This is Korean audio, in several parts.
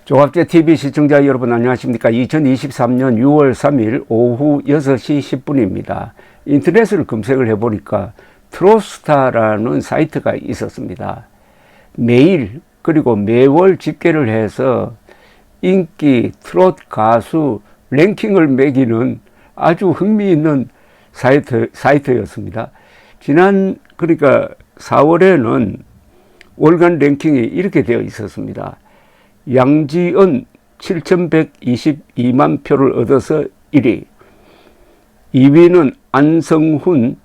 종합제 TV 시청자 여러분 안녕하십니까. 2023년 6월 3일 오후 6시 10분입니다. 인터넷을 검색을 해보니까 트롯스타라는 사이트가 있었습니다. 매일 그리고 매월 집계를 해서 인기 트롯 가수 랭킹을 매기는 아주 흥미있는 사이트였습니다. 그러니까 4월에는 월간 랭킹이 이렇게 되어 있었습니다. 양지은 7,122만 표를 얻어서 1위. 2위는 안성훈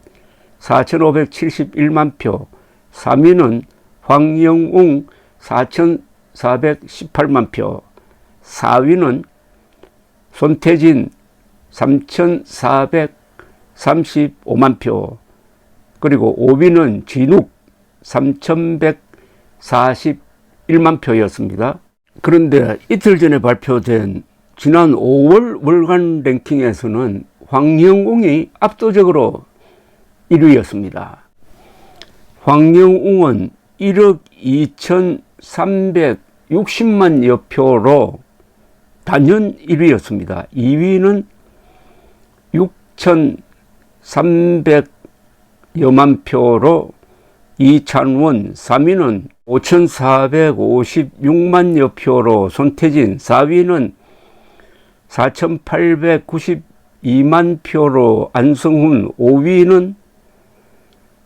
4,571만 표. 3위는 황영웅 4,418만 표. 4위는 손태진 3,435만 표. 그리고 5위는 진욱 3,141만 표였습니다. 그런데 이틀 전에 발표된 지난 5월 월간 랭킹에서는 황영웅이 압도적으로 1위였습니다. 황영웅은 1억 2,360만여 표로 단연 1위였습니다. 2위는 6,300여만 표로 이찬원, 3위는 5,456만여 표로 손태진, 4위는 4,892만 표로 안성훈, 5위는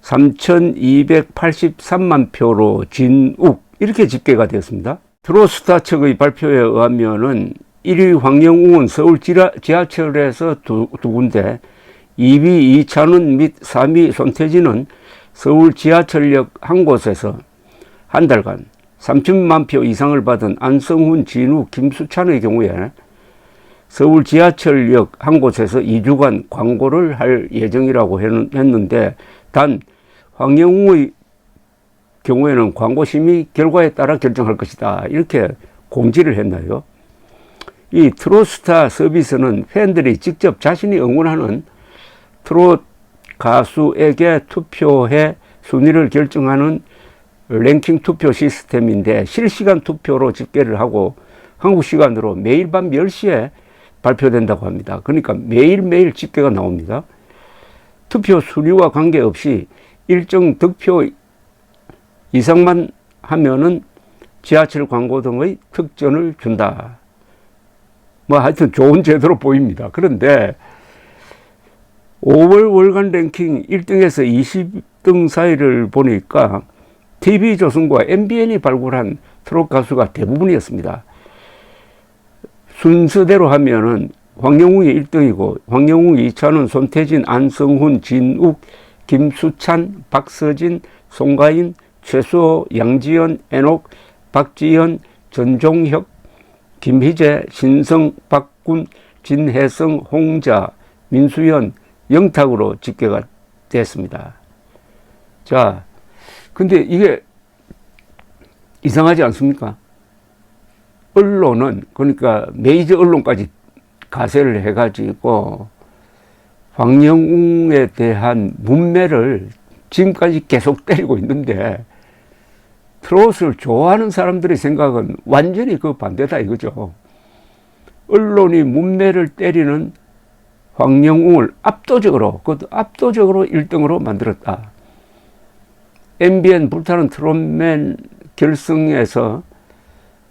3,283만 표로 진욱, 이렇게 집계가 되었습니다. 트롯스타 측의 발표에 의하면은 1위 황영웅은 서울 지하철에서 두 군데, 2위 이찬원 및 3위 손태진은 서울 지하철역 한 곳에서 한 달간 3천만 표 이상을 받은 안성훈, 진욱, 김수찬의 경우에 서울 지하철역 한 곳에서 2주간 광고를 할 예정이라고 했는데, 단 황영웅의 경우에는 광고 심의 결과에 따라 결정할 것이다, 이렇게 공지를 했나요? 이 트롯스타 서비스는 팬들이 직접 자신이 응원하는 트롯 가수에게 투표해 순위를 결정하는 랭킹 투표 시스템인데, 실시간 투표로 집계를 하고 한국 시간으로 매일 밤 10시에 발표된다고 합니다. 그러니까 매일매일 집계가 나옵니다. 투표 순위와 관계없이 일정 득표 이상만 하면은 지하철 광고 등의 특전을 준다. 뭐 하여튼 좋은 제도로 보입니다. 그런데 5월 월간 랭킹 1등에서 20등 사이를 보니까 TV조선과 MBN이 발굴한 트롯 가수가 대부분이었습니다. 순서대로 하면은 황영웅이 1등이고, 황영웅, 이찬원, 손태진, 안성훈, 진욱, 김수찬, 박서진, 송가인, 최수호, 양지연, 애녹, 박지현, 전종혁, 김희재, 신성, 박군, 진혜성, 홍자, 민수연, 영탁으로 집계가 됐습니다. 자, 근데 이게 이상하지 않습니까? 언론은, 그러니까 메이저 언론까지 가세를 해가지고 황영웅에 대한 문매를 지금까지 계속 때리고 있는데, 트롯을 좋아하는 사람들의 생각은 완전히 그 반대다 이거죠. 언론이 문매를 때리는 황영웅을 압도적으로 1등으로 만들었다. MBN 불타는 트롯맨 결승에서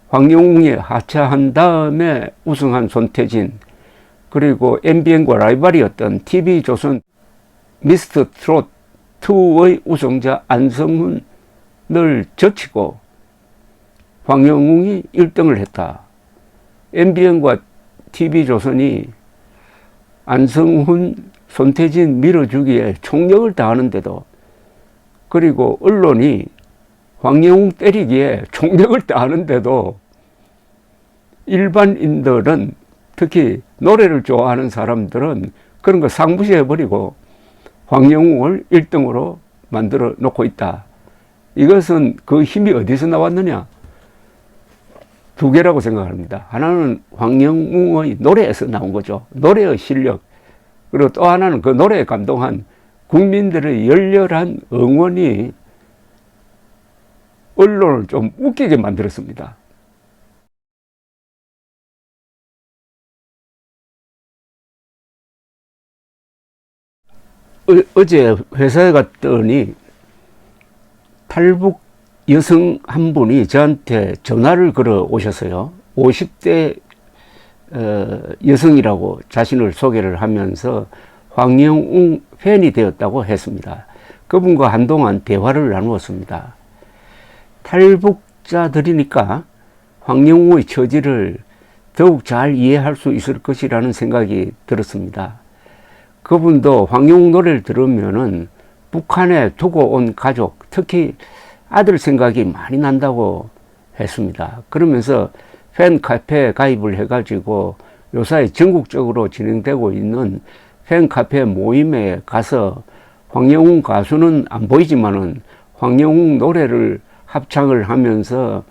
황영웅이 하차한 다음에 우승한 손태진, 그리고 MBN과 라이벌이었던 TV조선 미스터 트롯 2의 우승자 안성훈을 제치고 황영웅이 1등을 했다. MBN과 TV조선이 안성훈, 손태진 밀어주기에 총력을 다하는데도, 그리고 언론이 황영웅 때리기에 총력을 다하는데도 일반인들은, 특히 노래를 좋아하는 사람들은 그런 거 상무시해버리고 황영웅을 1등으로 만들어 놓고 있다. 이것은 그 힘이 어디서 나왔느냐? 두 개라고 생각합니다. 하나는 황영웅의 노래에서 나온 거죠. 노래의 실력. 그리고 또 하나는 그 노래에 감동한 국민들의 열렬한 응원이 언론을 좀 웃기게 만들었습니다. 어제 회사에 갔더니 탈북 여성 한 분이 저한테 전화를 걸어 오셨어요. 50대 여성이라고 자신을 소개를 하면서 황영웅 팬이 되었다고 했습니다. 그분과 한동안 대화를 나누었습니다. 탈북자들이니까 황영웅의 처지를 더욱 잘 이해할 수 있을 것이라는 생각이 들었습니다. 그분도 황영웅 노래를 들으면은 북한에 두고 온 가족, 특히 아들 생각이 많이 난다고 했습니다. 그러면서 팬카페에 가입을 해가지고 요사이 전국적으로 진행되고 있는 팬카페 모임에 가서 황영웅 가수는 안 보이지만은 황영웅 노래를 합창을 하면서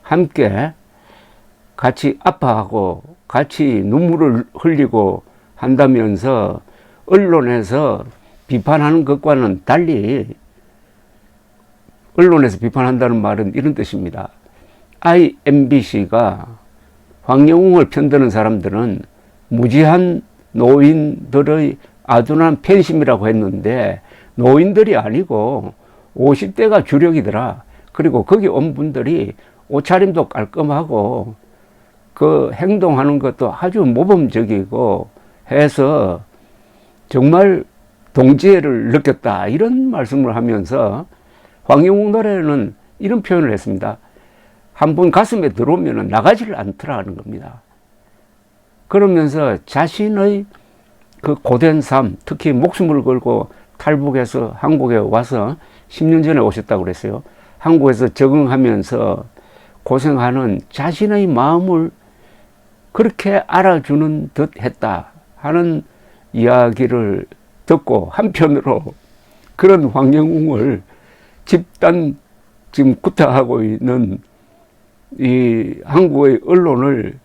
함께 같이 아파하고 같이 눈물을 흘리고 한다면서 언론에서 비판하는 것과는 달리, 언론에서 비판한다는 말은 이런 뜻입니다. IMBC가 황영웅을 편드는 사람들은 무지한 노인들의 아둔한 팬심이라고 했는데 노인들이 아니고 50대가 주력이더라. 그리고 거기 온 분들이 옷차림도 깔끔하고 그 행동하는 것도 아주 모범적이고 해서 정말 동지애를 느꼈다, 이런 말씀을 하면서 황영웅 노래는 이런 표현을 했습니다. 한 분 가슴에 들어오면 나가지를 않더라는 겁니다. 그러면서 자신의 그 고된 삶, 특히 목숨을 걸고 탈북해서 한국에 와서 10년 전에 오셨다고 그랬어요. 한국에서 적응하면서 고생하는 자신의 마음을 그렇게 알아주는 듯 했다 하는 이야기를 듣고, 한편으로 그런 황영웅을 집단 지금 구타하고 있는 이 한국의 언론을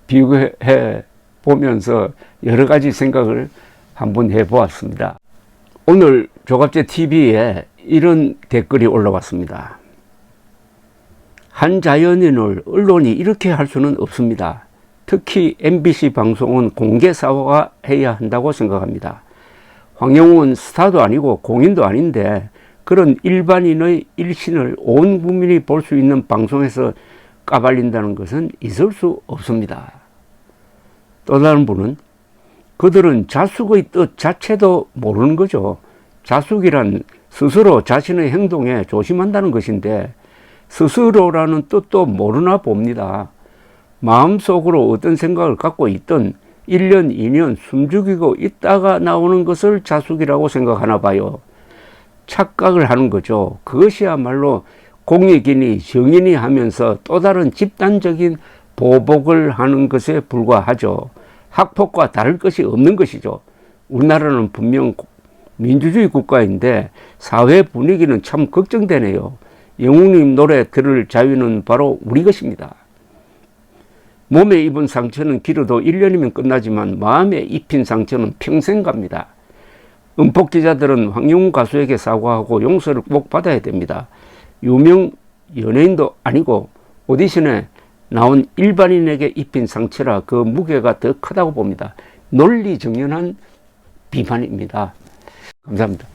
비교해 보면서 여러 가지 생각을 한번 해보았습니다. 오늘 조갑제 TV에 이런 댓글이 올라왔습니다. 한 자연인을 언론이 이렇게 할 수는 없습니다. 특히 MBC 방송은 공개 사과해야 한다고 생각합니다. 황영웅은 스타도 아니고 공인도 아닌데 그런 일반인의 일신을 온 국민이 볼 수 있는 방송에서 까발린다는 것은 있을 수 없습니다. 또 다른 분은 그들은 자숙의 뜻 자체도 모르는 거죠. 자숙이란 스스로 자신의 행동에 조심한다는 것인데 스스로라는 뜻도 모르나 봅니다. 마음속으로 어떤 생각을 갖고 있든 1년, 2년 숨죽이고 있다가 나오는 것을 자숙이라고 생각하나 봐요. 착각을 하는 거죠. 그것이야말로 공익이니 정인이 하면서 또 다른 집단적인 보복을 하는 것에 불과하죠. 학폭과 다를 것이 없는 것이죠. 우리나라는 분명 민주주의 국가인데 사회 분위기는 참 걱정되네요. 영웅님 노래 들을 자유는 바로 우리 것입니다. 몸에 입은 상처는 길어도 1년이면 끝나지만 마음에 입힌 상처는 평생 갑니다. 음폭 기자들은 황영웅 가수에게 사과하고 용서를 꼭 받아야 됩니다. 유명 연예인도 아니고 오디션에 나온 일반인에게 입힌 상처라 그 무게가 더 크다고 봅니다. 논리정연한 비판입니다. 감사합니다.